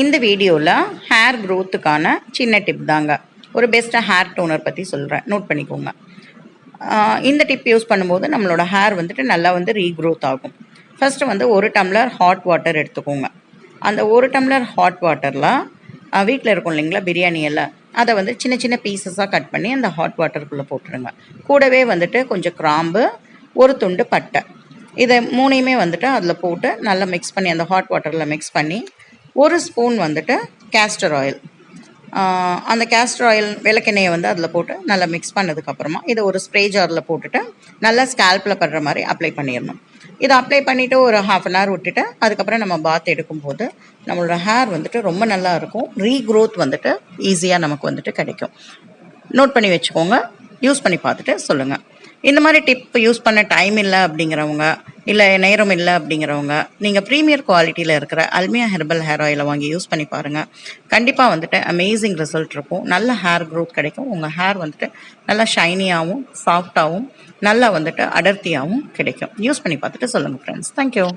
இந்த வீடியோவில் ஹேர் க்ரோத்துக்கான சின்ன டிப் தாங்க. ஒரு பெஸ்ட்டாக ஹேர் டோனர் பற்றி சொல்கிறேன், நோட் பண்ணிக்கோங்க. இந்த டிப் யூஸ் பண்ணும்போது நம்மளோட ஹேர் வந்துட்டு நல்லா ரீக்ரோத் ஆகும். ஃபஸ்ட்டு ஒரு டம்ளர் ஹாட் வாட்டர் எடுத்துக்கோங்க. அந்த ஒரு டம்ளர் ஹாட் வாட்டரில் வீட்டில் இருக்கும் இல்லைங்களா பிரியாணி எல்லாம், அதை சின்ன சின்ன பீசஸாக கட் பண்ணி அந்த ஹாட் வாட்டருக்குள்ளே போட்டுருங்க. கூடவே கொஞ்சம் கிராம்பு, ஒரு துண்டு பட்டை, இதை மூணையுமே அதில் போட்டு நல்லா மிக்ஸ் பண்ணி அந்த ஹாட் வாட்டரில் மிக்ஸ் பண்ணி ஒரு ஸ்பூன் கேஸ்டர் ஆயில், அந்த கேஸ்டர் ஆயில் விளக்கெண்ணெயை அதில் போட்டு நல்லா மிக்ஸ் பண்ணதுக்கப்புறமா இதை ஒரு ஸ்ப்ரே ஜாரில் போட்டுட்டு நல்லா ஸ்கேல்பில் படுற மாதிரி அப்ளை பண்ணிடணும். இதை அப்ளை பண்ணிவிட்டு ஒரு ½ அன் ஹவர் விட்டுட்டு அதுக்கப்புறம் நம்ம பாத் எடுக்கும்போது நம்மளோட ஹேர் ரொம்ப நல்லா இருக்கும். ரீக்ரோத் ஈஸியாக நமக்கு கிடைக்கும். நோட் பண்ணி வச்சுக்கோங்க, யூஸ் பண்ணி பார்த்துட்டு சொல்லுங்கள். இந்த மாதிரி டிப் யூஸ் பண்ண டைம் இல்லை அப்படிங்கிறவங்க, இல்லை நேரம் இல்லை அப்படிங்கிறவங்க, நீங்கள் ப்ரீமியர் குவாலிட்டியில் இருக்கிற அல்மியா ஹெர்பல் ஹேர் ஆயிலை வாங்கி யூஸ் பண்ணி பாருங்கள். கண்டிப்பாக அமேசிங் ரிசல்ட் இருக்கும். நல்ல ஹேர் க்ரோத் கிடைக்கும். உங்கள் ஹேர் நல்லா ஷைனியாகவும் சாஃப்டாகவும் நல்லா அடர்த்தியாகவும் கிடைக்கும். யூஸ் பண்ணி பார்த்துட்டு சொல்லுங்கள் ஃப்ரெண்ட்ஸ். தேங்க்யூ.